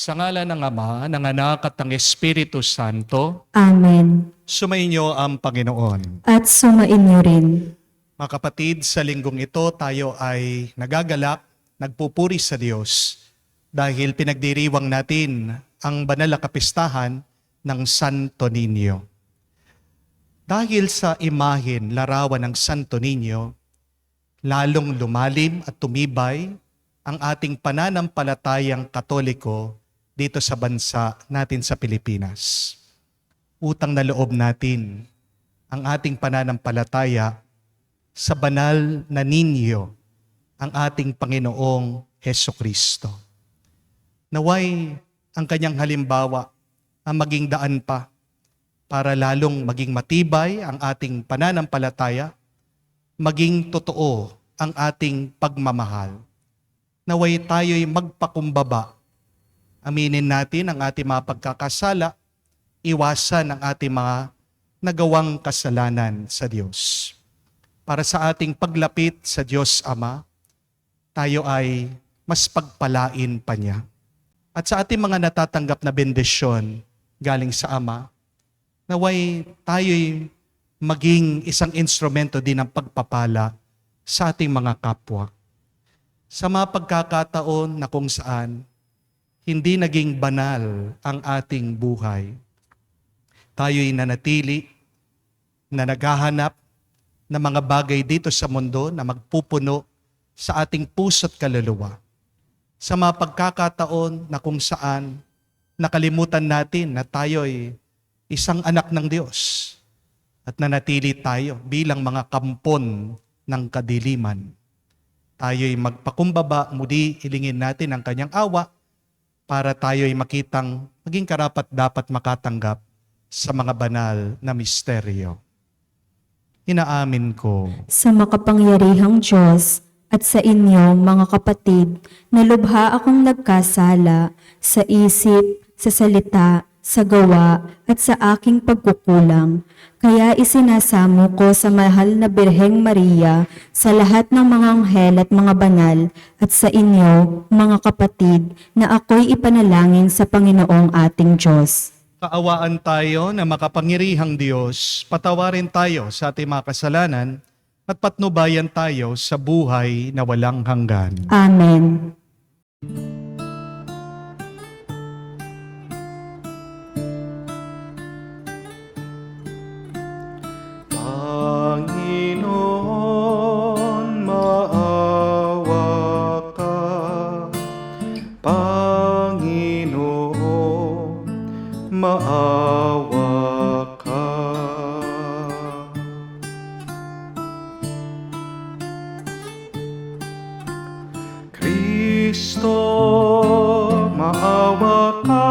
Sa ngalan ng Ama, ng Anak at ng Espiritu Santo, Amen. sumainyo ang Panginoon. At sumainyo rin. Mga kapatid, sa linggong ito tayo ay nagagalak, nagpupuri sa Diyos dahil pinagdiriwang natin ang banal na kapistahan ng Santo Niño. Dahil sa imahen larawan ng Santo Niño, lalong lumalim at tumibay ang ating pananampalatayang Katoliko dito sa bansa natin sa Pilipinas. Utang na loob natin ang ating pananampalataya sa banal na Niño, ang ating Panginoong Hesukristo. Naway ang kanyang halimbawa ang maging daan pa para lalong maging matibay ang ating pananampalataya, maging totoo ang ating pagmamahal. Naway tayo'y magpakumbaba. Aminin natin ang ating mga pagkakasala, iwasan ang ating mga nagawang kasalanan sa Diyos. Para sa ating paglapit sa Diyos Ama, tayo ay mas pagpalain pa niya. At sa ating mga natatanggap na bendisyon galing sa Ama, naway tayo'y maging isang instrumento din ng pagpapala sa ating mga kapwa. Sa mga pagkakataon na kung saan hindi naging banal ang ating buhay, tayo'y nanatili na naghahanap ng mga bagay dito sa mundo na magpupuno sa ating puso't kaluluwa. Sa mga pagkakataon na kung saan nakalimutan natin na tayo'y isang anak ng Diyos at nanatili tayo bilang mga kampon ng kadiliman, tayo'y magpakumbaba, muli hilingin natin ang kanyang awa para tayo'y makitang maging karapat-dapat makatanggap sa mga banal na misteryo. Inaamin ko Sa makapangyarihang Diyos at sa inyo, mga kapatid, na lubha akong nagkasala sa isip, sa salita, sa gawa, at sa aking pagkukulang. Kaya isinasamo ko sa mahal na Birheng Maria, sa lahat ng mga anghel at mga banal, at sa inyo, mga kapatid, na ako'y ipanalangin sa Panginoong ating Diyos. kaawaan tayo na makapangyarihang Diyos, patawarin tayo sa ating mga kasalanan at patnubayan tayo sa buhay na walang hanggan. Amen. Panginoon, maawa ka. maawa ka. Kristo, maawa ka.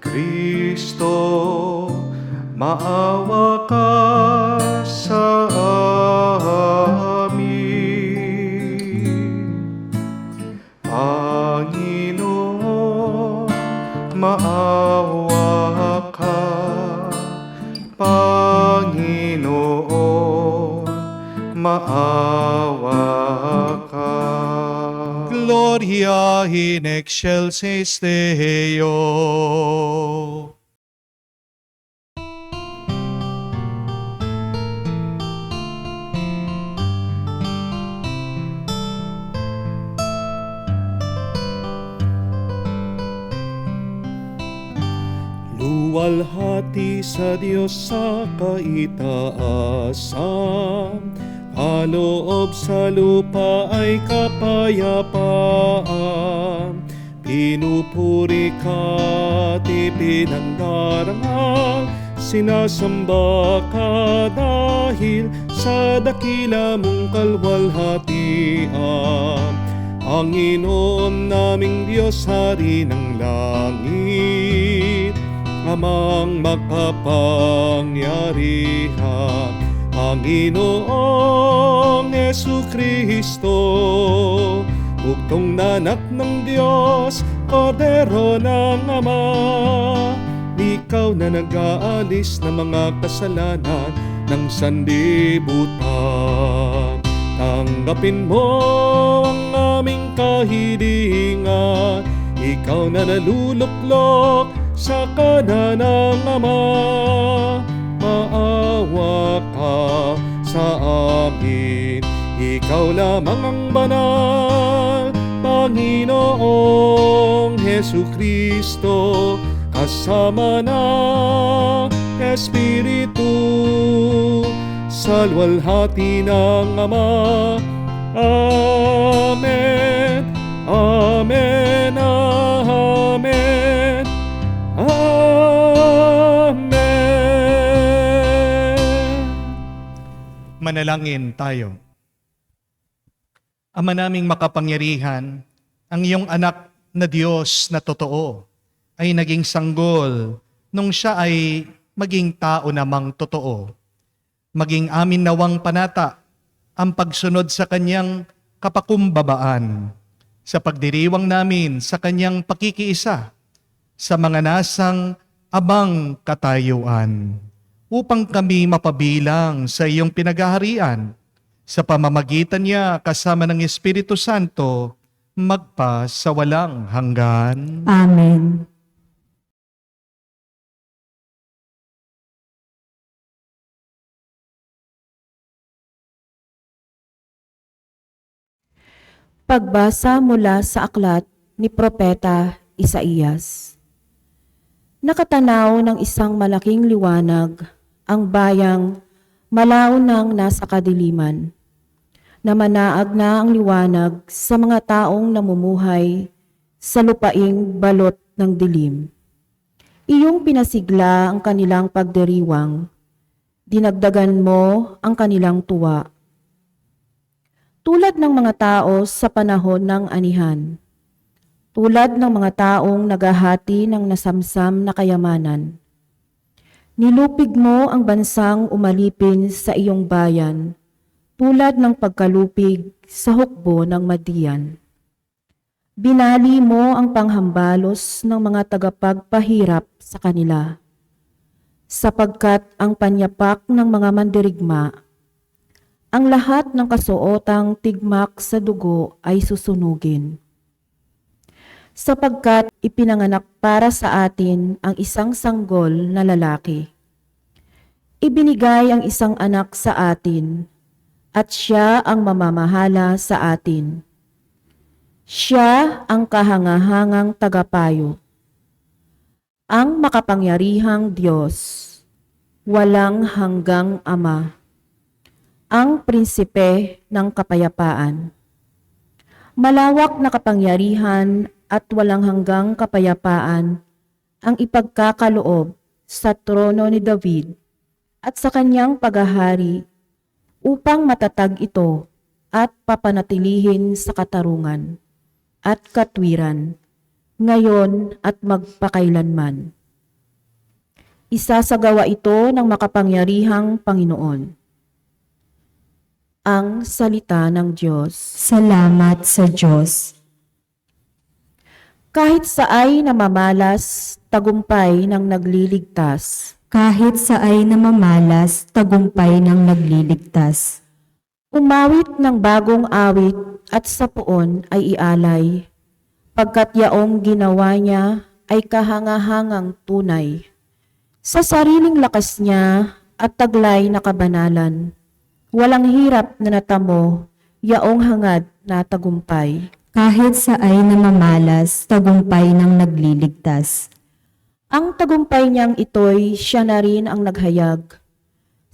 Kristo, maawa ka sa amin. Panginoon, maawa ka. Panginoon, maawa ka. Gloria in excelsis Deo. Luwalhati sa Diyos sa kaitaasan, kaloob sa lupa ay kapayapaan. Pinupuri ka't ipinagdarangal, sinasamba ka dahil sa dakila mong kalwalhatian. Panginoon naming Diyos, Hari ng langit, Amang makapangyarihan, Panginoong Jesucristo, bugtong na anak ng Diyos, Kordero ng Ama. Ikaw na nag-aalis ng mga kasalanan ng sanlibutan. Tanggapin mo ang aming kahilingan, ikaw na naluluklok sa kanan ng Ama. Maawa ka sa amin, ikaw lamang ang banal, Panginoong Jesucristo, kasama ng Espiritu, sa luwalhati ng Ama. Amen, amen, amen, amen. Manalangin tayo. Ama naming makapangyarihan, ang iyong anak na Diyos na totoo ay naging sanggol nung siya ay maging tao namang totoo. Maging amin nawang panata ang pagsunod sa kanyang kapakumbabaan, sa pagdiriwang namin sa kanyang pakikiisa sa mga nasang abang katayuan, upang kami mapabilang sa iyong pinagaharian, sa pamamagitan niya kasama ng Espiritu Santo, magpa sa walang hanggan. Amen. Pagbasa mula sa aklat ni Propeta Isaías. Nakatanaw ng isang malaking liwanag ang bayang malao nang nasa kadiliman. Namanaag na ang liwanag sa mga taong namumuhay sa lupaing balot ng dilim. Iyong pinasigla ang kanilang pagdiriwang, dinagdagan mo ang kanilang tuwa. Tulad ng mga tao sa panahon ng anihan, tulad ng mga taong naghahati ng nasamsam na kayamanan. Nilupig mo ang bansang umalipin sa iyong bayan, tulad ng pagkalupig sa hukbo ng Madian. Binali mo ang panghambalos ng mga tagapagpahirap sa kanila, sapagkat ang panyapak ng mga mandirigma, ang lahat ng kasuotang tigmak sa dugo ay susunugin. Sapagkat ipinanganak para sa atin ang isang sanggol na lalaki. Ibinigay ang isang anak sa atin, at siya ang mamamahala sa atin. Siya ang kahangahangang tagapayo, ang makapangyarihang Diyos, walang hanggang Ama, ang prinsipe ng kapayapaan. Malawak na kapangyarihan at walang hanggang kapayapaan ang ipagkakaloob sa trono ni David at sa kanyang paghahari upang matatag ito at papanatilihin sa katarungan at katwiran, ngayon at magpakailanman. Isasagawa ito ng makapangyarihang Panginoon. Ang salita ng Diyos. Salamat sa Diyos. Kahit saay namamalas, tagumpay ng nagliligtas. Kahit sa ay namamalas, tagumpay ng nagliligtas. Umawit ng bagong awit at sa puon ay ialay, pagkat yaong ginawa niya ay kahangahangang tunay. Sa sariling lakas niya at taglay na kabanalan, walang hirap na natamo, yaong hangad na tagumpay. Kahit sa ay namamalas, tagumpay ng nagliligtas. Ang tagumpay niyang ito'y siya na rin ang naghayag.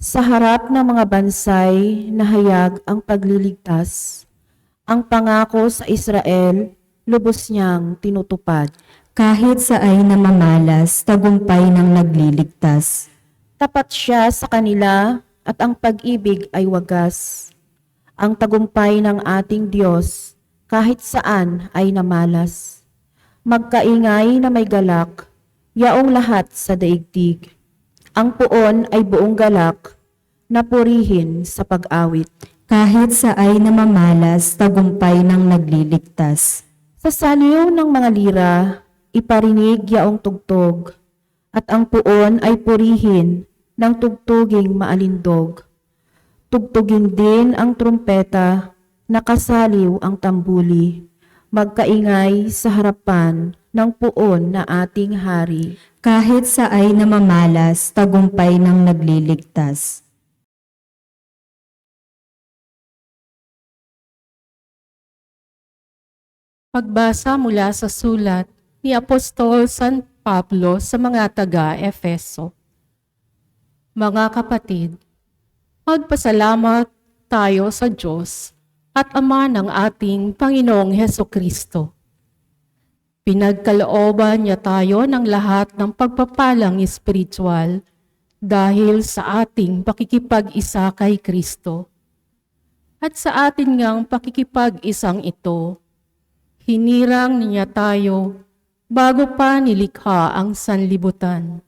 Sa harap ng mga bansay, nahayag ang pagliligtas. Ang pangako sa Israel, lubos niyang tinutupad. Kahit sa ay namamalas, tagumpay ng nagliligtas. Tapat siya sa kanila at ang pag-ibig ay wagas. Ang tagumpay ng ating Diyos, kahit saan ay namalas. Magkaingay na may galak, yaong lahat sa daigdig. Ang puon ay buong galak, na purihin sa pag-awit. Kahit sa ay namamalas, tagumpay ng nagliligtas. Sa saliw ng mga lira, iparinig yaong tugtog, at ang puon ay purihin ng tugtuging maalindog. Tugtugin din ang trumpeta, nakasaliw ang tambuli, magkaingay sa harapan ng puon na ating hari. Kahit sa ay namamalas, tagumpay ng nagliligtas. Pagbasa mula sa sulat ni Apostol San Pablo sa mga taga-Efeso. Mga kapatid, magpasalamat tayo sa Diyos at Ama ng ating Panginoong Hesukristo. Pinagkalooban niya tayo ng lahat ng pagpapalang espiritual dahil sa ating pakikipag-isa kay Kristo. At sa atin ngang pakikipag-isang ito, hinirang niya tayo bago pa nilikha ang sanlibutan,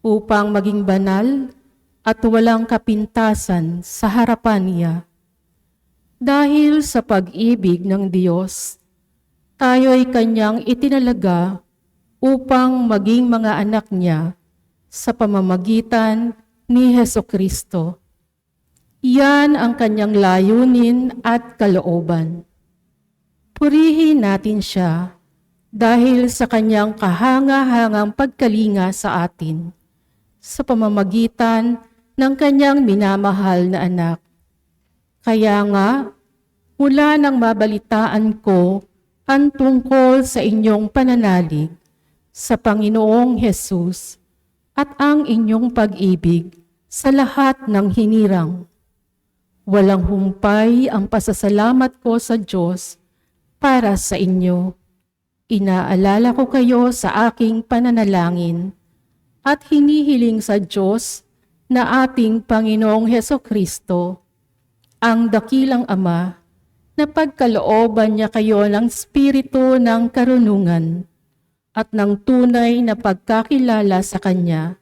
upang maging banal at walang kapintasan sa harapan niya. Dahil sa pag-ibig ng Diyos, tayo'y kanyang itinalaga upang maging mga anak niya sa pamamagitan ni Hesukristo. Iyan ang kanyang layunin at kalooban. Purihin natin siya dahil sa kanyang kahanga-hangang pagkalinga sa atin sa pamamagitan ng kanyang minamahal na anak. Kaya nga, mula nang mabalitaan ko ang tungkol sa inyong pananalig sa Panginoong Hesus at ang inyong pag-ibig sa lahat ng hinirang. Walang humpay ang pasasalamat ko sa Diyos para sa inyo. Inaalala ko kayo sa aking pananalangin at hinihiling sa Diyos na ating Panginoong Hesukristo, ang dakilang Ama, na pagkalooban niya kayo ng spirito ng karunungan at ng tunay na pagkakilala sa Kanya.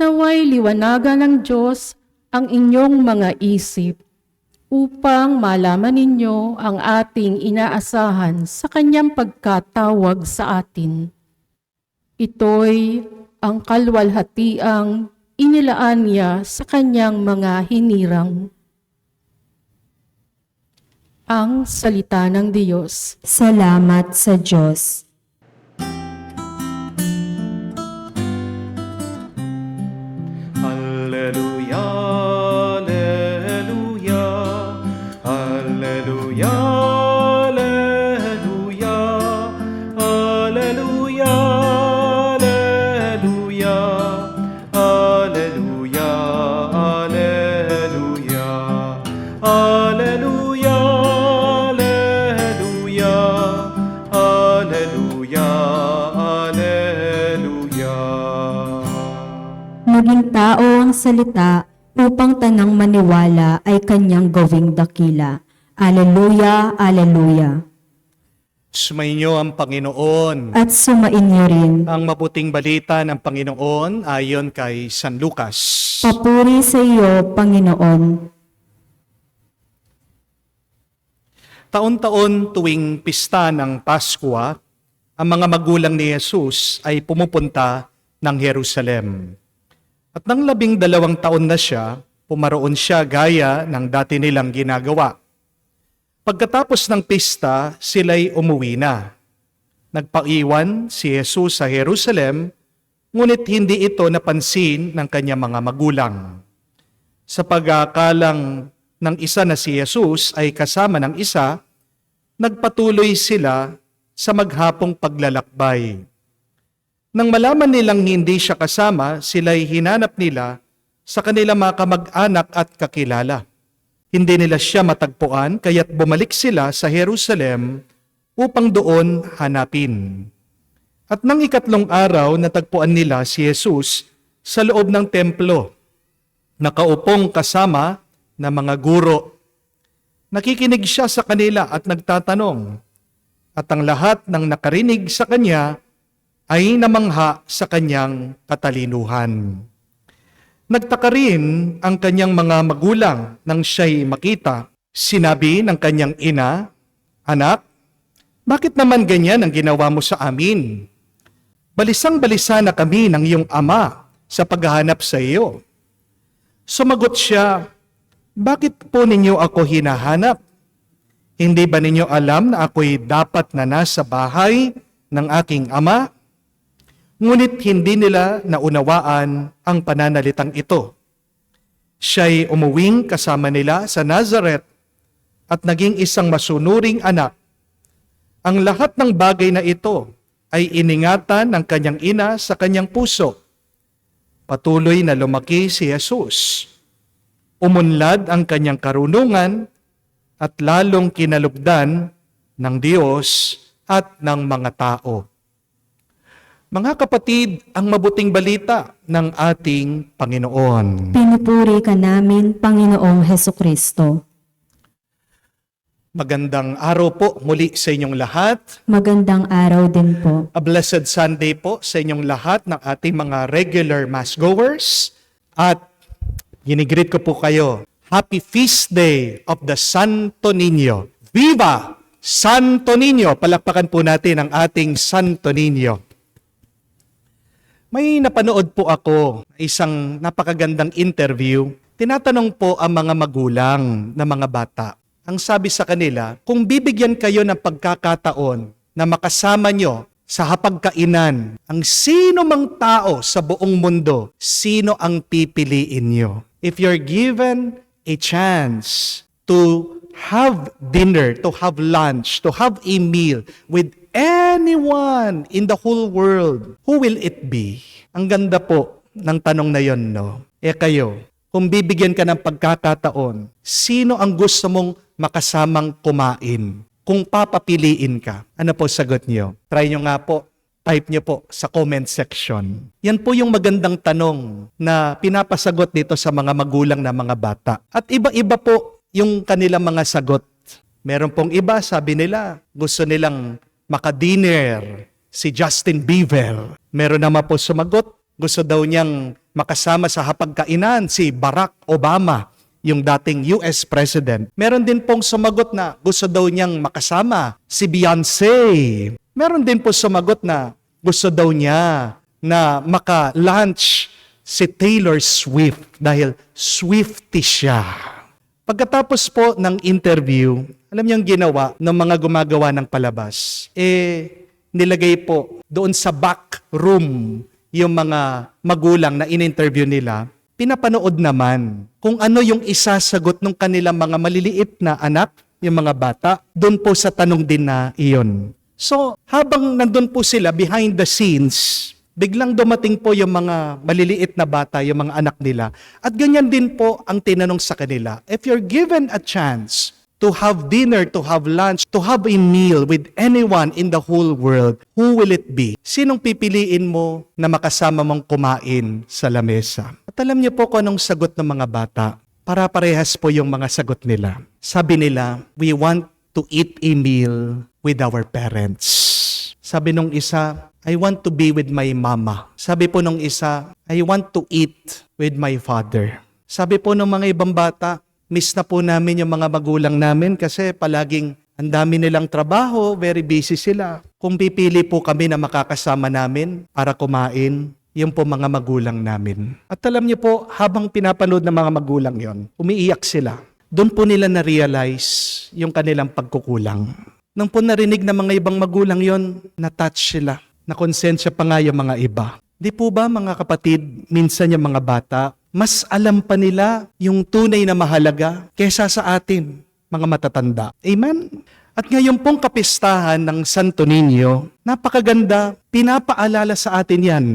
Naway liwanagan ng Diyos ang inyong mga isip upang malaman ninyo ang ating inaasahan sa Kanyang pagkatawag sa atin. Ito'y ang kalwalhatiang inilaan niya sa Kanyang mga hinirang. Ang salita ng Diyos. Salamat sa Diyos. Alleluia, alleluia, alleluia, alleluia, alleluia, alleluia, alleluia, alleluia, alleluia, alleluia, alleluia, naging tao ang salita upang tanang maniwala ay kanyang gawing dakila. Aleluya, aleluya. Sumainyo ang Panginoon. At sumainyo rin. Ang mabuting balita ng Panginoon ayon kay San Lucas. Papuri sa iyo, Panginoon. Taon-taon tuwing pista ng Pasko, ang mga magulang ni Jesus ay pumupunta ng Jerusalem. At nang 12 taon na siya, pumaroon siya gaya ng dati nilang ginagawa. Pagkatapos ng pista, sila'y umuwi na. Nagpaiwan si Jesus sa Jerusalem, ngunit hindi ito napansin ng kanyang mga magulang. Sa pag-aakalang ng isa na si Jesus ay kasama ng isa, nagpatuloy sila sa maghapong paglalakbay. Nang malaman nilang hindi siya kasama, sila'y hinanap nila sa kanilang mga kamag-anak at kakilala. Hindi nila siya matagpuan, kaya't bumalik sila sa Jerusalem upang doon hanapin. At nang 3 araw, natagpuan nila si Jesus sa loob ng templo, nakaupong kasama ng mga guro. Nakikinig siya sa kanila at nagtatanong, at ang lahat ng nakarinig sa kanya ay namangha sa kanyang katalinuhan. Nagtaka rin ang kanyang mga magulang nang siya'y makita. Sinabi ng kanyang ina, "Anak, bakit naman ganyan ang ginawa mo sa amin? Balisang-balisa na kami ng iyong ama sa paghahanap sa iyo." Sumagot siya, "Bakit po ninyo ako hinahanap? Hindi ba ninyo alam na ako'y dapat na nasa bahay ng aking ama?" Ngunit hindi nila naunawaan ang pananalitang ito. Siya'y umuwing kasama nila sa Nazareth at naging isang masunuring anak. Ang lahat ng bagay na ito ay iningatan ng kanyang ina sa kanyang puso. Patuloy na lumaki si Jesus. Umunlad ang kanyang karunungan at lalong kinalugdan ng Diyos at ng mga tao. Mga kapatid, ang mabuting balita ng ating Panginoon. Pinupuri ka namin, Panginoong Hesukristo. Magandang araw po muli sa inyong lahat. Magandang araw din po. A blessed Sunday po sa inyong lahat ng ating mga regular mass goers. At ginigreet ko po kayo, Happy Feast Day of the Santo Niño. Viva Santo Niño! Palakpakan po natin ang ating Santo Niño. May napanood po ako isang napakagandang interview. Tinatanong po ang mga magulang na mga bata. Ang sabi sa kanila, kung bibigyan kayo ng pagkakataon na makasama nyo sa hapagkainan ang sino mang tao sa buong mundo, sino ang pipiliin nyo? If you're given a chance to have dinner, to have lunch, to have a meal with anyone in the whole world, who will it be? Ang ganda po ng tanong na yon, no? Kayo, kung bibigyan ka ng pagkakataon, sino ang gusto mong makasamang kumain? Kung papapiliin ka, ano po sagot niyo? Try nyo nga po, type nyo po sa comment section. Yan po yung magandang tanong na pinapasagot dito sa mga magulang na mga bata. At iba-iba po yung kanilang mga sagot. Meron pong iba, sabi nila, gusto nilang makadinner si Justin Bieber. Meron naman po sumagot, gusto daw niyang makasama sa hapagkainan si Barack Obama, yung dating US President. Meron din pong sumagot na gusto daw niyang makasama si Beyonce. Meron din po sumagot na gusto daw niya na maka-lunch si Taylor Swift dahil Swiftie siya. Pagkatapos po ng interview, alam niyang ginawa ng mga gumagawa ng palabas, nilagay po doon sa back room yung mga magulang na in-interview nila, pinapanood naman kung ano yung isasagot ng kanilang mga maliliit na anak, yung mga bata, doon po sa tanong din na iyon. So, habang nandun po sila behind the scenes, biglang dumating po yung mga maliliit na bata, yung mga anak nila. At ganyan din po ang tinanong sa kanila. If you're given a chance to have dinner, to have lunch, to have a meal with anyone in the whole world, who will it be? Sinong pipiliin mo na makasama mong kumain sa lamesa? At alam niyo po kung anong sagot ng mga bata? Para-parehas po yung mga sagot nila. Sabi nila, we want to eat a meal with our parents. Sabi nung isa, I want to be with my mama. Sabi po nung isa, I want to eat with my father. Sabi po ng mga ibang bata, miss na po namin yung mga magulang namin kasi palaging ang dami nilang trabaho, very busy sila. Kung pipili po kami na makakasama namin para kumain, yun po mga magulang namin. At alam niyo po, habang pinapanood ng mga magulang yon, umiiyak sila. Doon po nila na-realize yung kanilang pagkukulang. Nung po narinig ng mga ibang magulang yon, na-touch sila. Nakonsensya pa nga yung mga iba. Di po ba mga kapatid, minsan yung mga bata, mas alam pa nila yung tunay na mahalaga kesa sa atin, mga matatanda. Amen? At ngayon pong kapistahan ng Santo Niño, napakaganda, pinapaalala sa atin yan.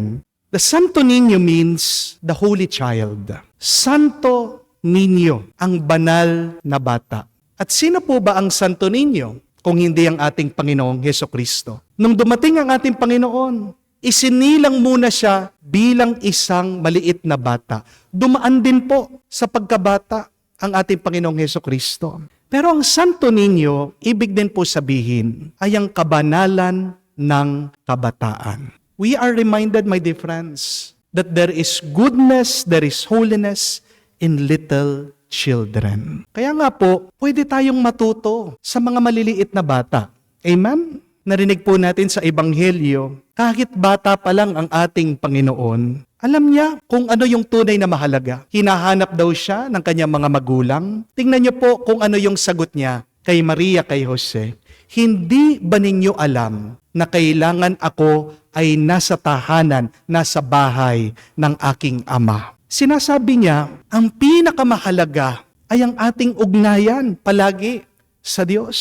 The Santo Niño means the Holy Child. Santo Niño, ang banal na bata. At sino po ba ang Santo Niño kung hindi ang ating Panginoong Hesukristo? Nung dumating ang ating Panginoon, isinilang muna siya bilang isang maliit na bata. Dumaan din po sa pagkabata ang ating Panginoong Hesukristo. Pero ang Santo Niño, ibig din po sabihin, ay ang kabanalan ng kabataan. We are reminded, my dear friends, that there is goodness, there is holiness in little children. Kaya nga po, pwede tayong matuto sa mga maliliit na bata. Amen? Narinig po natin sa Ebanghelyo, kahit bata pa lang ang ating Panginoon, alam niya kung ano yung tunay na mahalaga. Hinahanap daw siya ng kanyang mga magulang. Tingnan niyo po kung ano yung sagot niya kay Maria, kay Jose. Hindi ba ninyo alam na kailangan ako ay nasa tahanan, nasa bahay ng aking ama? Sinasabi niya, ang pinakamahalaga ay ang ating ugnayan palagi sa Diyos.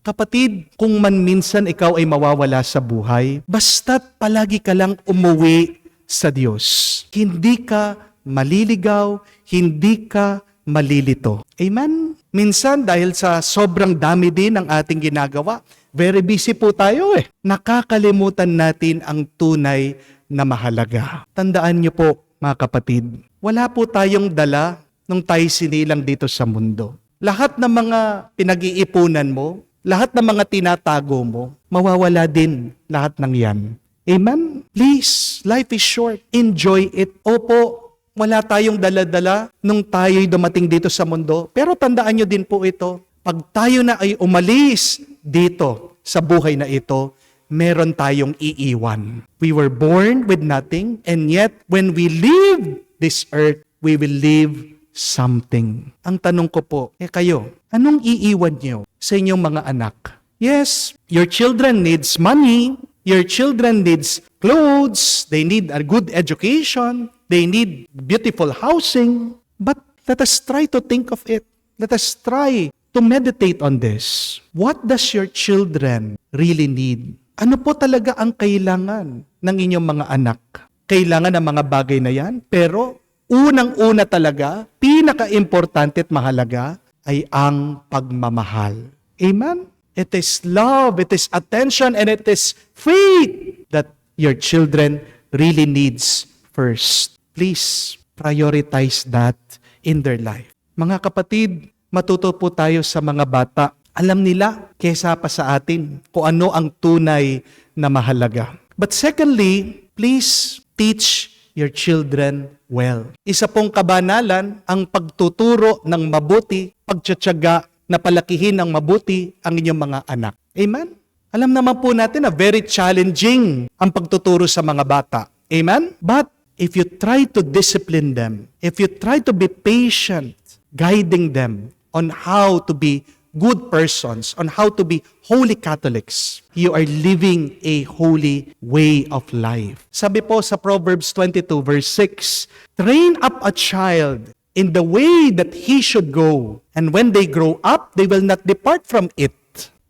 Kapatid, kung man minsan ikaw ay mawawala sa buhay, basta't palagi ka lang umuwi sa Diyos. Hindi ka maliligaw, hindi ka malilito. Amen? Minsan, dahil sa sobrang dami din ng ating ginagawa, very busy po tayo nakakalimutan natin ang tunay na mahalaga. Tandaan niyo po, mga kapatid, wala po tayong dala nung tayo sinilang dito sa mundo. Lahat ng mga pinag-iipunan mo, lahat ng mga tinatago mo, mawawala din lahat ng yan. Amen? Please, life is short. Enjoy it. Opo, wala tayong dala-dala nung tayo'y dumating dito sa mundo. Pero tandaan nyo din po ito, pag tayo na ay umalis dito sa buhay na ito, meron tayong iiwan. We were born with nothing, and yet when we leave this earth, we will leave something. Ang tanong ko po, kayo, anong iiwan nyo sa inyong mga anak? Yes, your children needs money, your children needs clothes, they need a good education, they need beautiful housing, but let us try to think of it. Let us try to meditate on this. What does your children really need? Ano po talaga ang kailangan ng inyong mga anak? Kailangan ng mga bagay na yan, pero unang-una talaga, pinaka-importante at mahalaga ay ang pagmamahal. Amen? It is love, it is attention, and it is faith that your children really needs first. Please prioritize that in their life. Mga kapatid, matuto po tayo sa mga bata. Alam nila kesa pa sa atin kung ano ang tunay na mahalaga. But secondly, please teach your children well. Isa pong kabanalan ang pagtuturo ng mabuti, pagtsatsaga na palakihin ng mabuti ang inyong mga anak. Amen? Alam naman po natin na very challenging ang pagtuturo sa mga bata. Amen? But if you try to discipline them, if you try to be patient, guiding them on how to be good persons, on how to be holy Catholics, you are living a holy way of life. Sabi po sa Proverbs 22 verse 6, train up a child in the way that he should go, and when they grow up, they will not depart from it.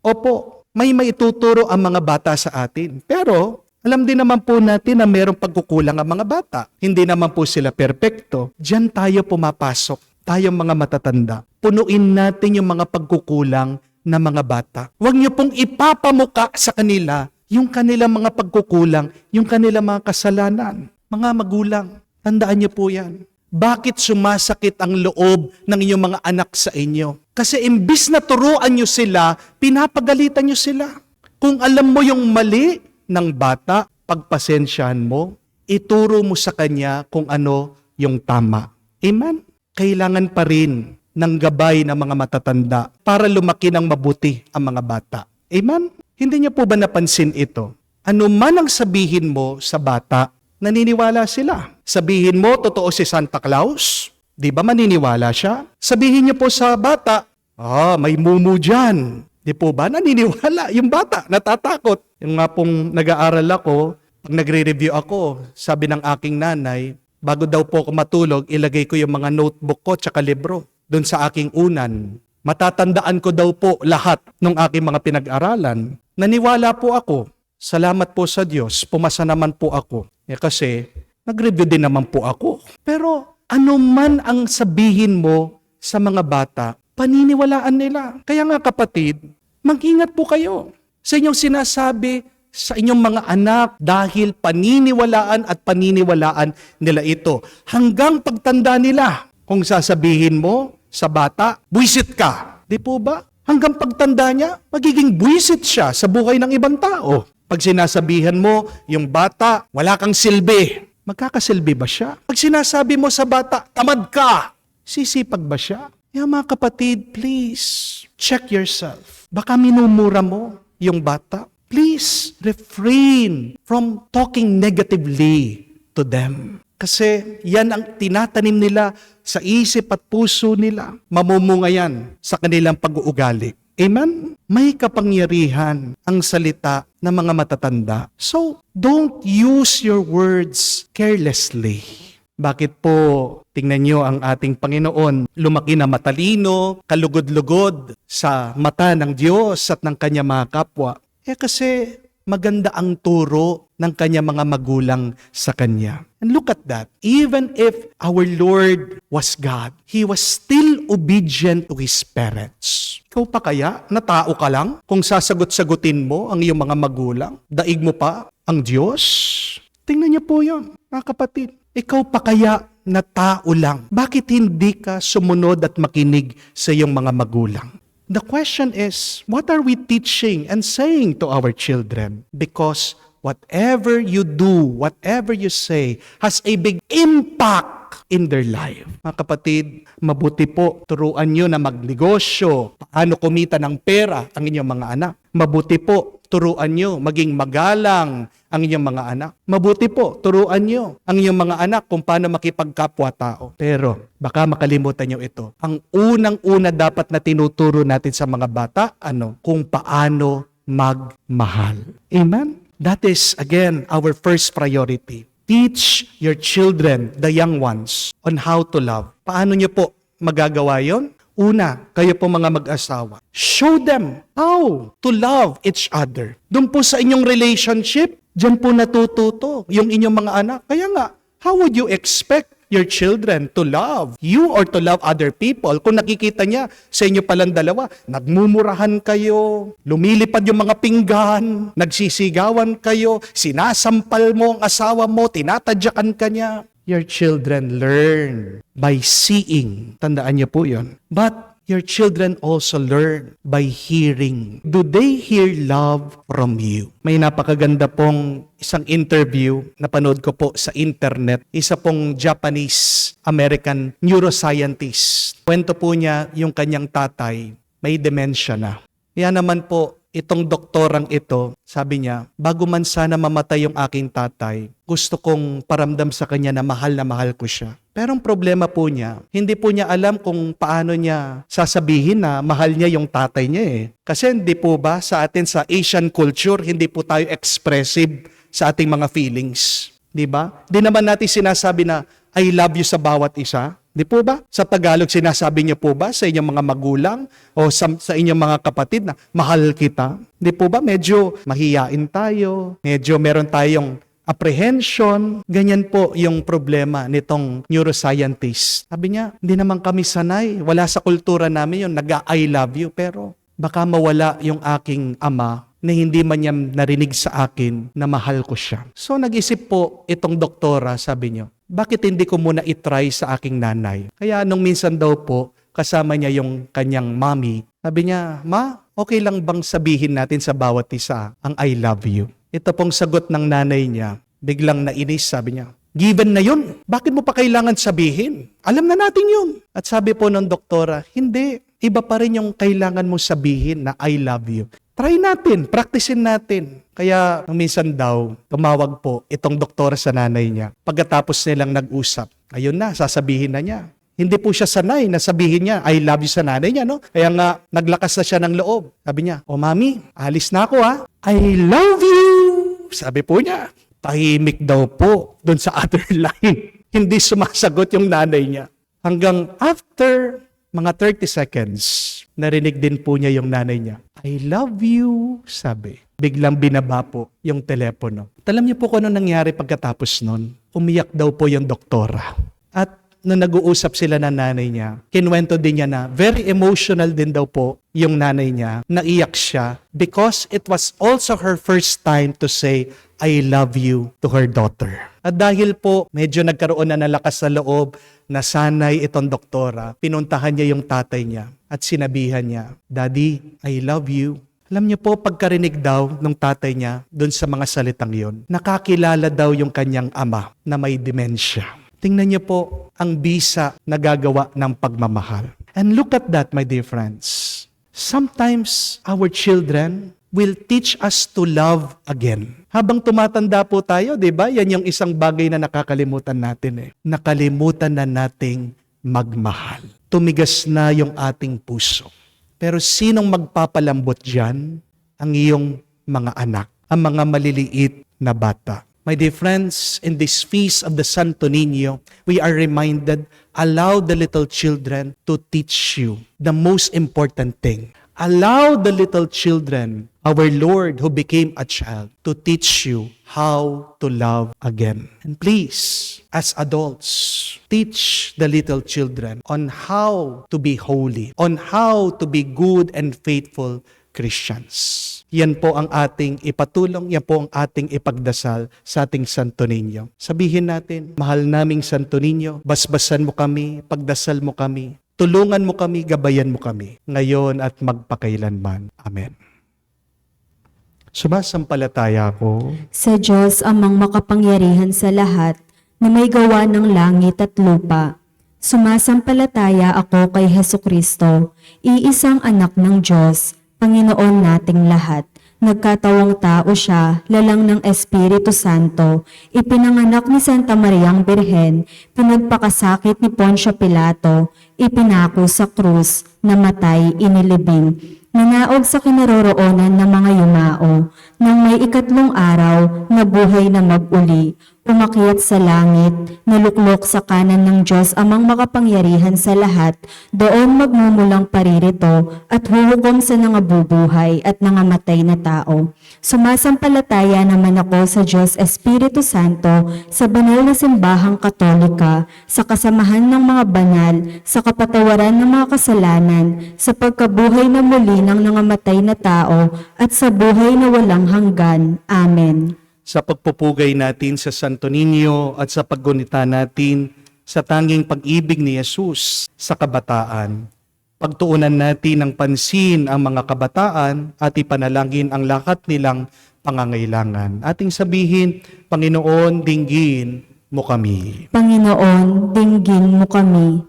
Opo, may maituturo ang mga bata sa atin. Pero, alam din naman po natin na mayroong pagkukulang ang mga bata. Hindi naman po sila perpekto. Diyan tayo pumapasok. tayong mga matatanda, punuin natin yung mga pagkukulang ng mga bata. Huwag niyo pong ipapamuka sa kanila yung kanilang mga pagkukulang, yung kanilang mga kasalanan. Mga magulang, tandaan niyo po yan. Bakit sumasakit ang loob ng inyong mga anak sa inyo? Kasi imbis na turuan niyo sila, pinapagalitan niyo sila. Kung alam mo yung mali ng bata, pagpasensyahan mo, ituro mo sa kanya kung ano yung tama. Amen? Kailangan pa rin ng gabay ng mga matatanda para lumaki ng mabuti ang mga bata. Amen? Hindi niyo po ba napansin ito? Ano man ang sabihin mo sa bata, naniniwala sila. Sabihin mo, totoo si Santa Claus, di ba maniniwala siya? Sabihin niyo po sa bata, may mumu dyan. Di po ba naniniwala? Yung bata, natatakot. Yung nga pong nag-aaral ako, pag nagre-review ako, sabi ng aking nanay, bago daw po ako matulog, ilagay ko yung mga notebook ko tsaka libro doon sa aking unan. Matatandaan ko daw po lahat ng aking mga pinag-aralan. Naniwala po ako. Salamat po sa Diyos, pumasa naman po ako. Kasi nag-review din naman po ako. Pero ano man ang sabihin mo sa mga bata, paniniwalaan nila. Kaya nga kapatid, mag-ingat po kayo sa inyong sinasabi sa inyong mga anak dahil paniniwalaan at paniniwalaan nila ito. Hanggang pagtanda nila, kung sasabihin mo sa bata, buwisit ka. Di po ba? Hanggang pagtanda niya, magiging buwisit siya sa buhay ng ibang tao. Pag sinasabihan mo, yung bata, wala kang silbi, magkakasilbi ba siya? Pag sinasabi mo sa bata, tamad ka, sisipag ba siya? Kaya mga kapatid, please, check yourself. Baka minumura mo yung bata. Please, refrain from talking negatively to them. Kasi yan ang tinatanim nila sa isip at puso nila. Mamumunga yan sa kanilang pag-uugali. Amen? May kapangyarihan ang salita ng mga matatanda. So, don't use your words carelessly. Bakit po, tingnan nyo ang ating Panginoon, lumaki na matalino, kalugod-lugod sa mata ng Diyos at ng kanya mga kapwa. Kasi maganda ang turo ng kanya mga magulang sa kanya. And look at that. Even if our Lord was God, He was still obedient to His parents. Ikaw pa kaya, na tao ka lang, kung sasagot-sagutin mo ang iyong mga magulang, daig mo pa ang Diyos? Tingnan niyo po yun, mga kapatid. Ikaw pa kaya na tao lang, bakit hindi ka sumunod at makinig sa iyong mga magulang? The question is, what are we teaching and saying to our children? Because whatever you do, whatever you say, has a big impact in their life. Mga kapatid, mabuti po, turuan nyo na magnegosyo, paano kumita ng pera ang inyong mga anak. Mabuti po, turuan nyo maging magalang ang inyong mga anak. Mabuti po, turuan nyo ang inyong mga anak kung paano makipagkapwa-tao. Pero baka makalimutan nyo ito. Ang unang-una dapat na tinuturo natin sa mga bata, kung paano magmahal. Amen? That is, again, our first priority. Teach your children, the young ones, on how to love. Paano nyo po magagawa yon? Una, kayo po mga mag-asawa, show them how to love each other. Doon po sa inyong relationship, diyan po natututo yung inyong mga anak. Kaya nga, how would you expect your children to love you or to love other people kung nakikita niya sa inyo palang dalawa, nagmumurahan kayo, lumilipad yung mga pinggan, nagsisigawan kayo, sinasampal mo ang asawa mo, tinatadyakan ka niya. Your children learn by seeing. Tandaan niyo po yun. But your children also learn by hearing. Do they hear love from you? May napakaganda pong isang interview na panood ko po sa internet. Isa pong Japanese-American neuroscientist. Kwento po niya yung kanyang tatay. May dementia na. Yan naman po, itong doktorang ito, sabi niya, bago man sana mamatay yung aking tatay, gusto kong paramdam sa kanya na mahal ko siya. Pero ang problema po niya, hindi po niya alam kung paano niya sasabihin na mahal niya yung tatay niya eh. Kasi hindi po ba sa atin sa Asian culture, hindi po tayo expressive sa ating mga feelings. Di ba? Di naman natin sinasabi na I love you sa bawat isa. Di po ba? Sa Tagalog, sinasabi niyo po ba sa inyong mga magulang o sa inyong mga kapatid na mahal kita? Di po ba? Medyo mahiyain tayo. Medyo meron tayong apprehension. Ganyan po yung problema nitong neuroscientist. Sabi niya, hindi naman kami sanay. Wala sa kultura namin yung nag-I love you. Pero baka mawala yung aking ama na hindi man niya narinig sa akin na mahal ko siya. So nag-isip po itong doktora, sabi niyo, bakit hindi ko muna itry sa aking nanay? Kaya nung minsan daw po, kasama niya yung kanyang mommy, sabi niya, Ma, okay lang bang sabihin natin sa bawat isa ang I love you? Ito pong sagot ng nanay niya, biglang nainis, sabi niya, given na yun, bakit mo pa kailangan sabihin? Alam na natin yun. At sabi po ng doktora, hindi, iba pa rin yung kailangan mo sabihin na I love you. Try natin, practicein natin. Kaya minsan daw, tumawag po itong doktora sa nanay niya. Pagkatapos nilang nag-usap, ayun na, sasabihin na niya. Hindi po siya sanay na sabihin niya, I love you sa nanay niya, no? Kaya nga, naglakas na siya ng loob. Sabi niya, mami, alis na ako ha. I love you! Sabi po niya, tahimik daw po doon sa other line. Hindi sumasagot yung nanay niya. Hanggang after mga 30 seconds, narinig din po niya yung nanay niya. I love you, sabi. Biglang binaba po yung telepono. At alam niyo po kung ano nangyari pagkatapos nun? Umiyak daw po yung doktora. At nung nag-uusap sila ng nanay niya, kinwento din niya na very emotional din daw po yung nanay niya. Naiyak siya because it was also her first time to say, I love you to her daughter. At dahil po medyo nagkaroon na ng lakas sa loob, nasanay itong doktora, pinuntahan niya yung tatay niya at sinabihan niya, Daddy, I love you. Alam niyo po, pagkarinig daw ng tatay niya doon sa mga salitang yon, nakakilala daw yung kanyang ama na may demensya. Tingnan niyo po ang bisa na gagawa ng pagmamahal. And look at that, my dear friends. Sometimes our children will teach us to love again. Habang tumatanda po tayo, di ba? Yan yung isang bagay na nakakalimutan natin eh. Nakalimutan na nating magmahal. Tumigas na yung ating puso. Pero sinong magpapalambot dyan? Ang iyong mga anak, ang mga maliliit na bata. My dear friends, in this feast of the Santo Niño, we are reminded, allow the little children to teach you the most important thing. Allow the little children, our Lord who became a child, to teach you how to love again. And please, as adults, teach the little children on how to be holy, on how to be good and faithful Christians. Yan po ang ating ipatulong, yan po ang ating ipagdasal sa ating Santo Niño. Sabihin natin, mahal naming Santo Niño, basbasan mo kami, pagdasal mo kami, tulungan mo kami, gabayan mo kami, ngayon at magpakailanman. Amen. Sumasampalataya ako Sa Diyos amang makapangyarihan sa lahat, na may gawa ng langit at lupa. Sumasampalataya ako kay Hesukristo, iisang anak ng Diyos, Panginoon nating lahat. Nagkatawang tao siya, lalang ng Espiritu Santo, ipinanganak ni Santa Mariang Birhen, pinagpakasakit ni Poncio Pilato, ipinako sa krus, namatay, inilibing, nanaog sa kinaroroonan ng mga yumao, nang may ikatlong araw, nabuhay na mag-uli, umakyat sa langit, naluklok sa kanan ng Diyos amang makapangyarihan sa lahat, doon magmumulang paririto at huhukom sa nangabubuhay at nangamatay na tao. Sumasampalataya naman ako sa Diyos Espiritu Santo, sa banal na simbahang katolika, sa kasamahan ng mga banal, sa kapatawaran ng mga kasalanan, sa pagkabuhay na muli ng nangamatay na tao, at sa buhay na walang hanggan. Amen. sa pagpupugay natin sa Santo Niño at sa paggunita natin sa tanging pag-ibig ni Jesus sa kabataan. Pagtuunan natin ng pansin ang mga kabataan at ipanalangin ang lahat nilang pangangailangan. Ating sabihin, Panginoon, dinggin mo kami. Panginoon, dinggin mo kami.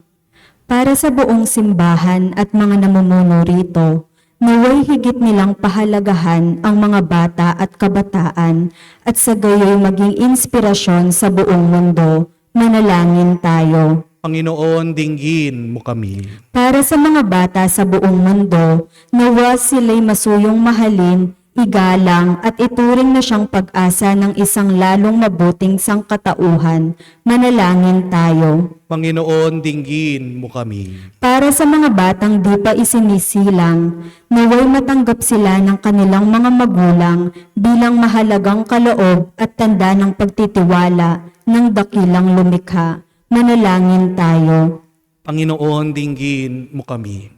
Para sa buong simbahan at mga namumuno rito, naway higit nilang pahalagahan ang mga bata at kabataan at sa gayoy maging inspirasyon sa buong mundo. Manalangin tayo. Panginoon, dinggin mo kami. Para sa mga bata sa buong mundo, nawa sila'y masuyong mahalin, igalang at ituring na siyang pag-asa ng isang lalong mabuting sangkatauhan. Manalangin tayo. Panginoon, dinggin mo kami. Para sa mga batang di pa isinisilang, naway matanggap sila ng kanilang mga magulang bilang mahalagang kaloob at tanda ng pagtitiwala ng dakilang lumikha. Manalangin tayo. Panginoon, dinggin mo kami.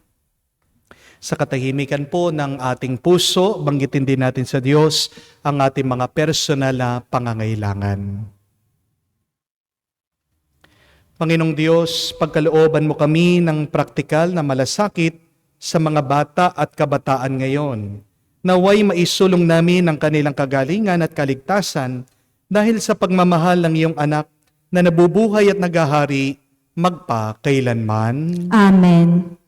Sa katahimikan po ng ating puso, banggitin din natin sa Diyos ang ating mga personal na pangangailangan. Panginoong Diyos, pagkalooban mo kami ng praktikal na malasakit sa mga bata at kabataan ngayon. Naway maisulong namin ang kanilang kagalingan at kaligtasan dahil sa pagmamahal ng iyong anak na nabubuhay at nagahari magpakailanman. Amen.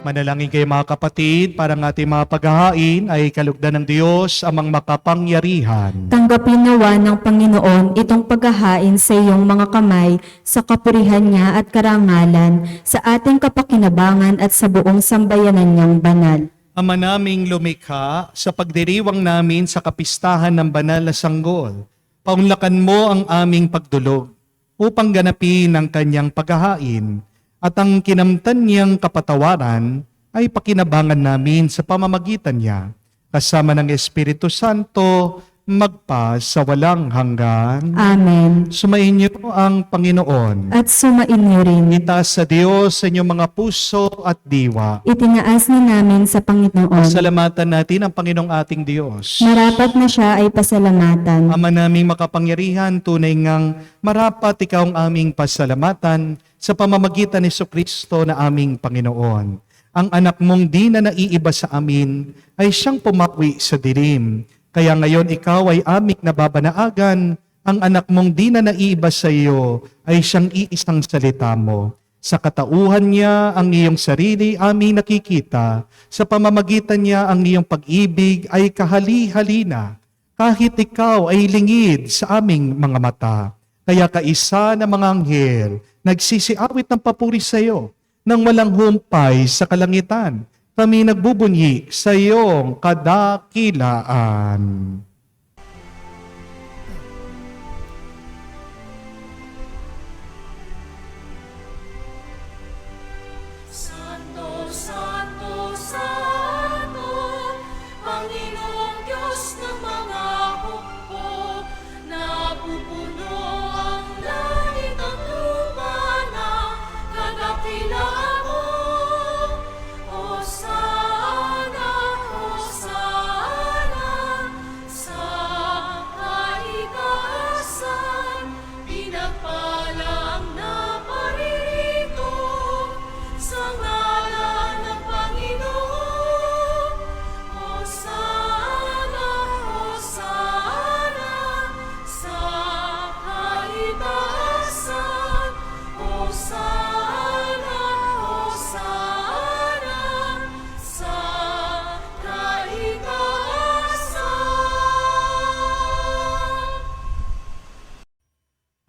Manalangin kayo mga kapatid, para ng ating mga paghahain ay kalugdan ng Diyos amang makapangyarihan. Tanggapin nawa ng Panginoon itong paghahain sa iyong mga kamay sa kapurihan niya at karangalan, sa ating kapakinabangan at sa buong sambayanan niyang banal. Ama naming lumikha, sa pagdiriwang namin sa kapistahan ng banal na sanggol, paunlakan mo ang aming pagdulog upang ganapin ang kanyang paghahain at ang kinamtan niyang kapatawaran ay pakinabangan namin sa pamamagitan niya, kasama ng Espiritu Santo, magpa sa walang hanggan. Amen. Sumayin niyo ang Panginoon. At sumainyo rin. Itaas sa Diyos sa inyong mga puso at diwa. Itinaas na namin sa Panginoon. Salamatan natin ang Panginoong ating Diyos. Marapat na siya ay pasalamatan. Ama naming makapangyarihan, tunay ngang marapat ikaw ang aming pasalamatan sa pamamagitan ni Jesucristo na aming Panginoon. Ang anak mong di na naiiba sa amin ay siyang pumawi sa dilim. Kaya ngayon ikaw ay aming nababanaagan, ang anak mong di na naiiba sa iyo ay siyang iisang salita mo. Sa katauhan niya ang iyong sarili aming nakikita, sa pamamagitan niya ang iyong pag-ibig ay kahali-halina. Kahit ikaw ay lingid sa aming mga mata, kaya kaisa ng mga anghel nagsisiawit ng papuri sa iyo, nang walang humpay sa kalangitan. Kami nagbubunyi sa iyong kadakilaan. Santo, Santo, Santo, Panginoong Diyos ng mga hukbo, napupuno ang langit at lupa na kadakilaan mo. Hosana, Hosana, sa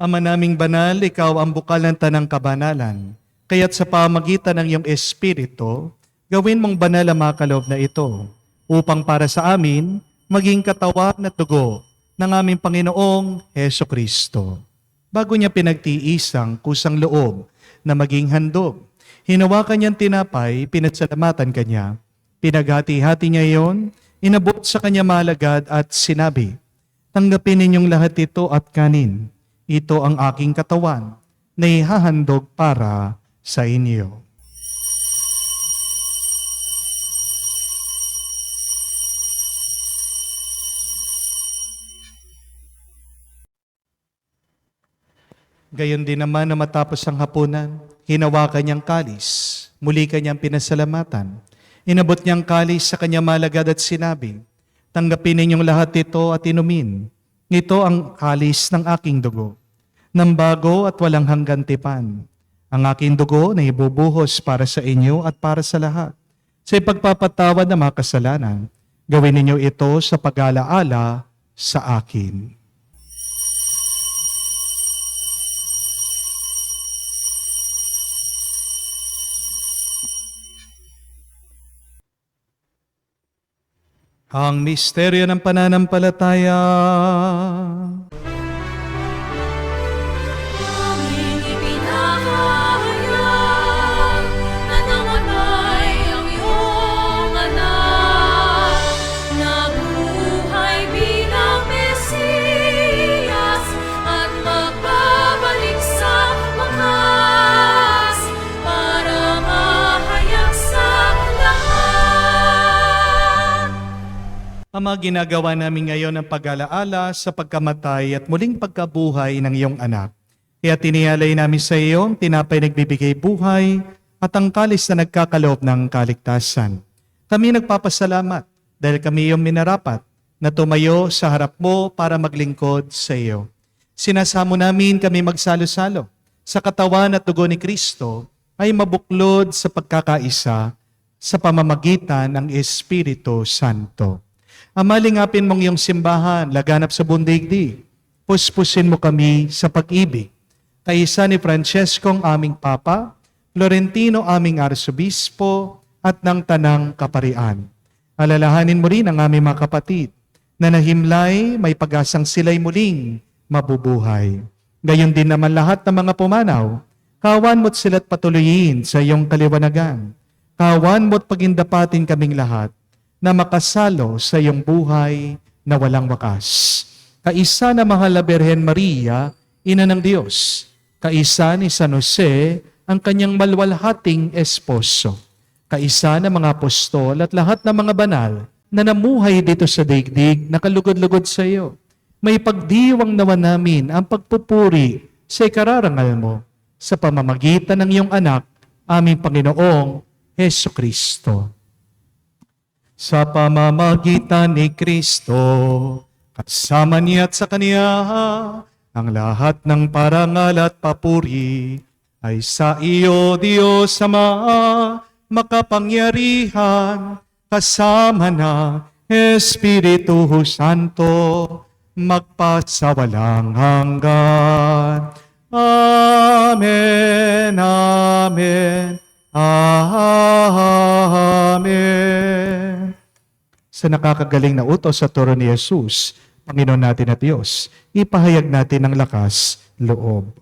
Ama naming banal, ikaw ang bukal ng tanang kabanalan. Kaya't sa pamagitan ng iyong Espiritu, gawin mong banal ang mga kaloob na ito, upang para sa amin, maging katawan at dugo ng aming Panginoong Heso Kristo. Bago niya pinagtiisang kusang loob na maging handog, hinawakan niyang tinapay, pinagsalamatan kanya, pinaghati-hati niya iyon, inabot sa kanya malagad at sinabi, "Tanggapin ninyong lahat ito at kanin. Ito ang aking katawan na ihahandog para sa inyo." Gayon din naman na matapos ang hapunan, hinawakan niyang kalis, muli kanyang pinasalamatan. Inabot niyang kalis sa kanya malagad at sinabi, "Tanggapin ninyong lahat ito at inumin. Ito ang kalis ng aking dugo, ng bago at walang hanggan tipan. Ang aking dugo na ibubuhos para sa inyo at para sa lahat. Sa ipagpapatawad ng mga kasalanan, gawin ninyo ito sa pag-alaala sa akin." Ang misteryo ng pananampalataya. Aming ipinahayag na namatay ang iyong anak, nabuhay bilang Mesiyas at magbabalik sa wakas para mahayag sa lahat. Ama, ginagawa namin ngayon ang pag-alaala sa pagkamatay at muling pagkabuhay ng iyong anak. Kaya tinialay namin sa iyo ang tinapay nagbibigay buhay at ang kalis na nagkakaloob ng kaligtasan. Kami nagpapasalamat dahil kami iyong minarapat na tumayo sa harap mo para maglingkod sa iyo. Sinasamo namin kami magsalo-salo sa katawan at dugo ni Kristo ay mabuklod sa pagkakaisa sa pamamagitan ng Espiritu Santo. Ama, lingapin mong iyong simbahan, laganap sa buong daigdig. Puspusin mo kami sa pag-ibig. Kaisa ni Francesco ang aming Papa, Florentino aming Arsobispo, at ng Tanang Kaparian. Alalahanin mo rin ang aming mga kapatid na nahimlay, may pag-asang sila'y muling mabubuhay. Gayon din naman lahat ng mga pumanaw, kawan mo't sila't patuloyin sa iyong kaliwanagan. Kawan mo't pagindapatin kaming lahat na makasalo sa iyong buhay na walang wakas. Kaisa na mahal na Birhen Maria, Ina ng Diyos. Kaisa ni San Jose, ang kanyang malwalhating esposo. Kaisa ng mga apostol at lahat ng mga banal na namuhay dito sa daigdig na kalugod-lugod sa iyo. May pagdiwang naman namin ang pagpupuri sa ikararangal mo sa pamamagitan ng iyong anak, aming Panginoong Heso Kristo. Sa pamamagitan ni Kristo, kasama niya at sa Kanya, ang lahat ng parangal at papuri ay sa iyo, Diyos Ama, makapangyarihan, kasama na Espiritu Santo, magpasawalang hanggan. Amen, Amen, Amen. Sa nakakagaling na utos sa turo ni Jesus, Panginoon natin at Diyos, ipahayag natin ang lakas loob.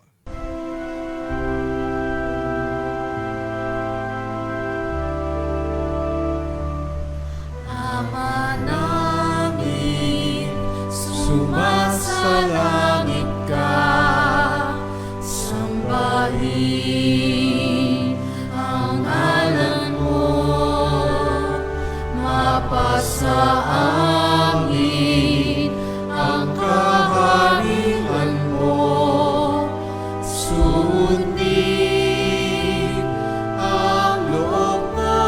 Ama namin, sumasalangit ka, sambahin ang ngalan mo, mapasa amin ang kaharian mo, sundin ang loob mo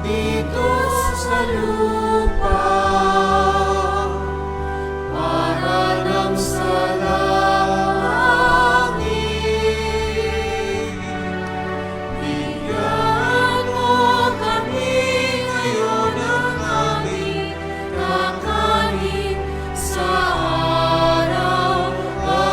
dito sa lupa para nang sa langit. Bigyan mo kami ngayon ng aming kakanin sa araw-araw.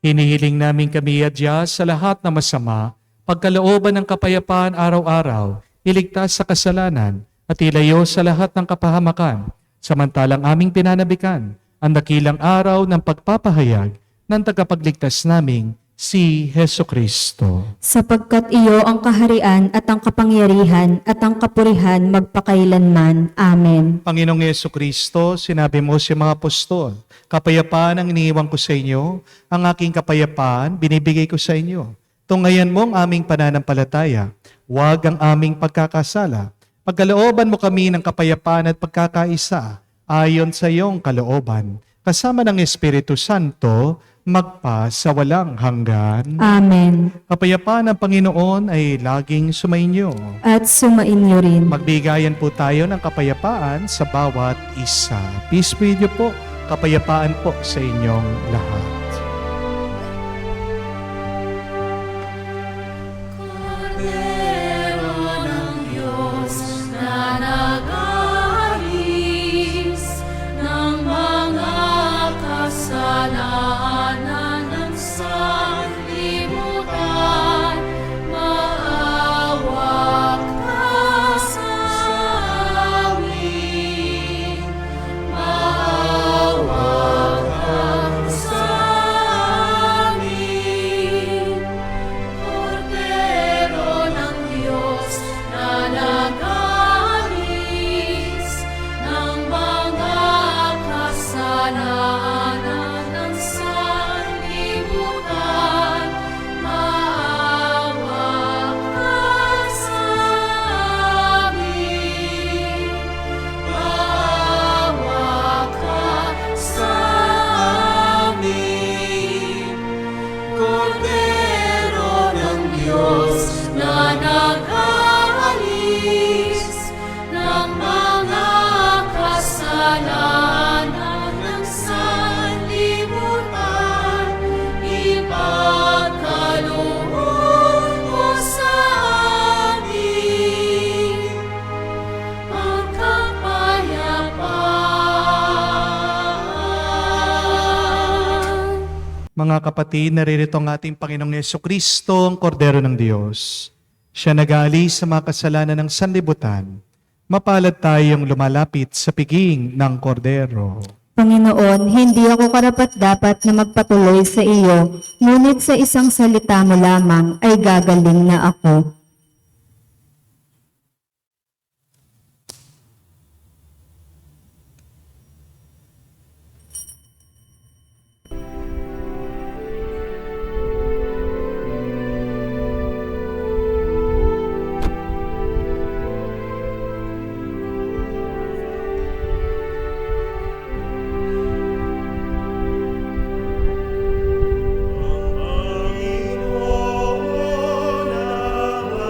Hinihiling namin kami adya sa lahat na masama, pagkalooban ng kapayapaan araw-araw, iligtas sa kasalanan, at ilayo sa lahat ng kapahamakan, samantalang aming pinanabikan ang dakilang araw ng pagpapahayag ng tagapagligtas naming si Heso Kristo. Sapagkat iyo ang kaharian at ang kapangyarihan at ang kapurihan magpakailanman. Amen. Panginoong Yesu Kristo, sinabi mo sa mga apostol, kapayapaan ang iniiwan ko sa inyo, ang aking kapayapaan binibigay ko sa inyo. Tunghayan mo ang aming pananampalataya, huwag ang aming pagkakasala. Pagkalooban mo kami ng kapayapaan at pagkakaisa, ayon sa iyong kalooban, kasama ng Espiritu Santo, magpa sa walang hanggan. Amen. Kapayapaan ng Panginoon ay laging sumainyo. At sumainyo rin. Magbigayan po tayo ng kapayapaan sa bawat isa. Peace with you po. Kapayapaan po sa inyong lahat. Cordero ng Diyos na nag-aalis ng mga kasalanan ng sanlibutan, maawa ka sa amin. Maawa ka sa amin. Cordero ng Diyos na nag-aalis ng mga kasalanan ng sanlibutan, maawa ka sa amin. Maawa ka sa amin. Cordero ng Diyos na nag-aalis ng mga kasalanan ng sanlibutan, ipagkaloob mo sa amin ang kapayapaan. Mga kapatid, naririto ang ating Panginoong Yesu Kristo, ang Kordero ng Diyos. Siya nag-aalis sa mga kasalanan ng sanlibutan. Mapalad tayong lumalapit sa piging ng Kordero. Panginoon, hindi ako karapat-dapat na magpatuloy sa iyo, ngunit sa isang salita mo lamang ay gagaling na ako. Panginoon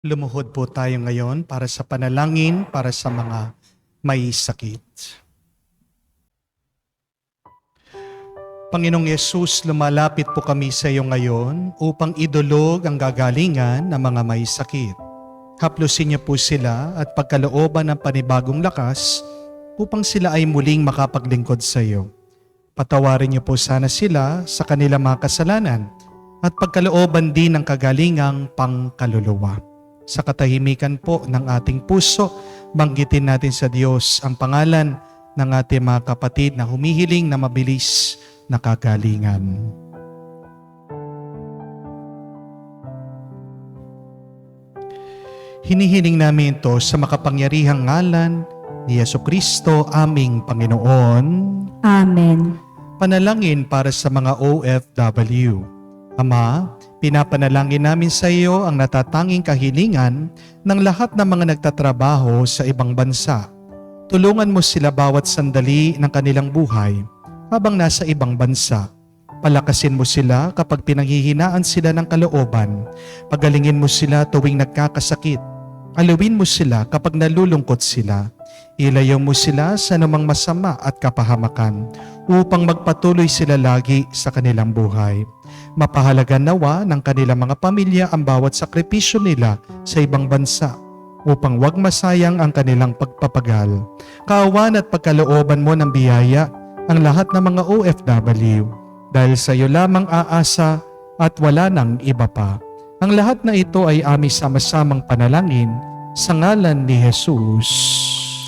Lumuhod po tayo ngayon para sa panalangin para sa mga may sakit. Panginoong Yesus, lumalapit po kami sa iyo ngayon upang idulog ang gagalingan ng mga may sakit. Haplusin niyo po sila at pagkalooban ng panibagong lakas upang sila ay muling makapaglingkod sa iyo. Patawarin niyo po sana sila sa kanilang mga kasalanan at pagkalooban din ng kagalingang pangkaluluwa. Sa katahimikan po ng ating puso, banggitin natin sa Diyos ang pangalan ng ating mga kapatid na humihiling na mabilis na kagalingan. Hinihiling namin ito sa makapangyarihang ngalan ni Jesucristo aming Panginoon. Amen. Panalangin para sa mga OFW. Ama, pinapanalangin namin sa iyo ang natatanging kahilingan ng lahat ng mga nagtatrabaho sa ibang bansa. Tulungan mo sila bawat sandali ng kanilang buhay habang nasa ibang bansa. Palakasin mo sila kapag pinanghihinaan sila ng kalooban. Pagalingin mo sila tuwing nagkakasakit. Aluin mo sila kapag nalulungkot sila. Ilayo mo sila sa anumang masama at kapahamakan upang magpatuloy sila lagi sa kanilang buhay. Mapahalagan nawa ng kanilang mga pamilya ang bawat sakripisyo nila sa ibang bansa upang wag masayang ang kanilang pagpapagal. Kaawan at pagkalooban mo ng biyaya ang lahat ng mga OFW dahil sa iyo lamang aasa at wala nang iba pa. Ang lahat na ito ay aming sama-samang panalangin sa ngalan ni Jesus.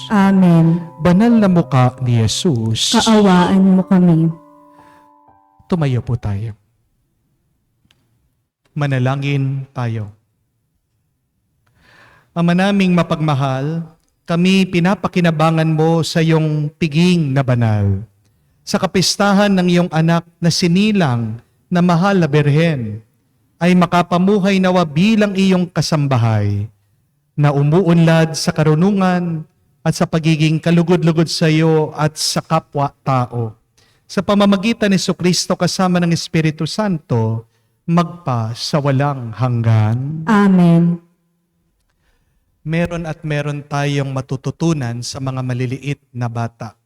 Amen. Banal na muka ni Jesus. Kaawaan mo kami. Tumayo po tayo. Manalangin tayo. Ama naming mapagmahal, kami pinapakinabangan mo sa iyong piging na banal. Sa kapistahan ng iyong anak na sinilang na mahal na Birhen, ay makapamuhay nawa bilang iyong kasambahay, na umuunlad sa karunungan at sa pagiging kalugod-lugod sa iyo at sa kapwa-tao. Sa pamamagitan ni Jesucristo kasama ng Espiritu Santo, magpa sa walang hanggan. Amen. Meron tayong matututunan sa mga maliliit na bata.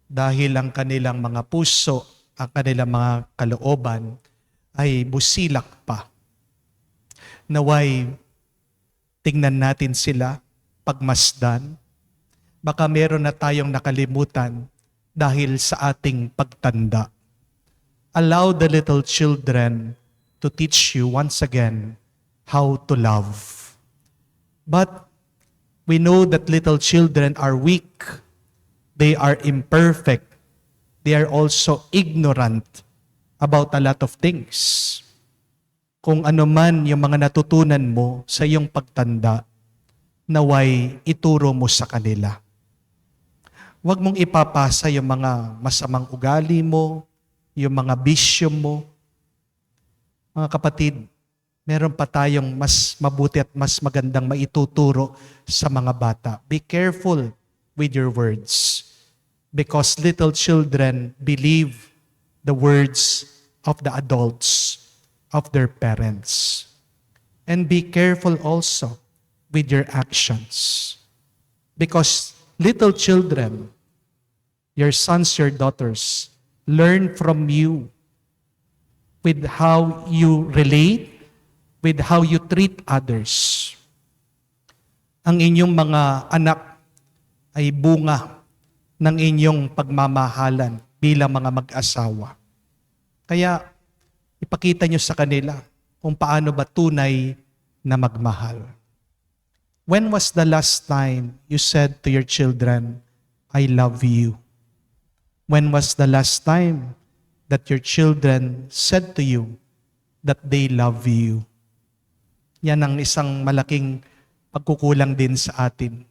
Dahil ang kanilang mga puso, ang kanilang mga kalooban ay busilak pa. Naway, tingnan natin sila, pagmasdan. Baka meron na tayong nakalimutan dahil sa ating pagtanda. Allow the little children to teach you once again how to love. But we know that little children are weak. They are imperfect. They are also ignorant about a lot of things. Kung ano man yung mga natutunan mo sa iyong pagtanda, naway ituro mo sa kanila. Huwag mong ipapasa yung mga masamang ugali mo, yung mga bisyo mo. Mga kapatid, meron pa tayong mas mabuti at mas magandang maituturo sa mga bata. Be careful with your words. Because little children believe the words of the adults, of their parents. And be careful also with your actions. Because little children, your sons, your daughters, learn from you with how you relate, with how you treat others. Ang inyong mga anak ay bunga ng inyong pagmamahalan bilang mga mag-asawa. Kaya ipakita nyo sa kanila kung paano ba tunay na magmahal. When was the last time you said to your children, I love you? When was the last time that your children said to you that they love you? Yan ang isang malaking pagkukulang din sa atin.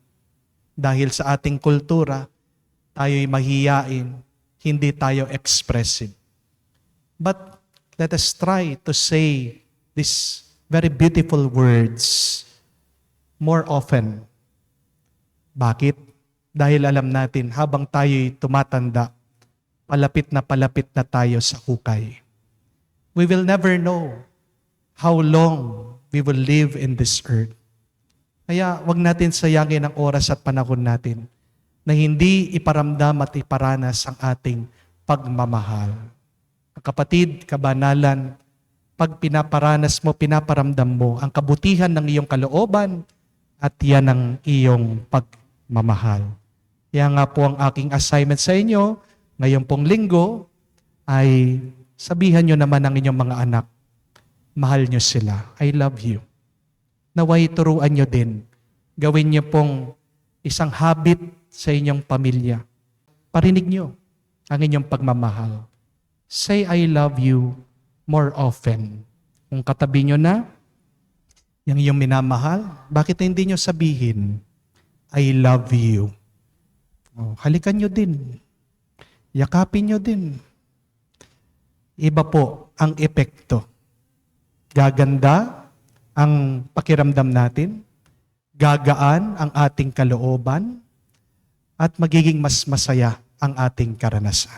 Dahil sa ating kultura, tayo'y mahiyain, hindi tayo expressive. But let us try to say these very beautiful words more often. Bakit? Dahil alam natin, habang tayo'y tumatanda, palapit na tayo sa hukay. We will never know how long we will live in this earth. Kaya wag natin sayangin ang oras at panahon natin na hindi iparamdam at iparanas ang ating pagmamahal. Kapatid, kabanalan, pag pinaparanas mo, pinaparamdam mo ang kabutihan ng iyong kalooban at yan ang iyong pagmamahal. Kaya nga po ang aking assignment sa inyo, ngayon pong linggo, ay sabihan nyo naman ang inyong mga anak, mahal nyo sila, I love you. Naway turuan nyo din, gawin nyo pong isang habit sa inyong pamilya. Parinig nyo ang inyong pagmamahal. Say I love you more often. Kung katabi nyo na, yung iyong minamahal, bakit hindi nyo sabihin, I love you? Oh, halikan nyo din. Yakapin nyo din. Iba po ang epekto. Gaganda ang pakiramdam natin, gagaan ang ating kalooban, at magiging mas masaya ang ating karanasan.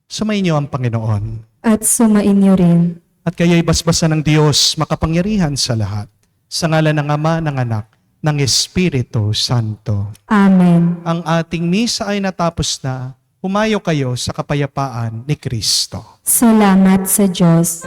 Sumainyo ang Panginoon. At sumainyo rin. At kayo'y basbasan ng Diyos, makapangyarihan sa lahat. Sa ngalan ng Ama, ng Anak, ng Espiritu Santo. Amen. Ang ating misa ay natapos na. Humayo kayo sa kapayapaan ni Kristo. Salamat sa Diyos.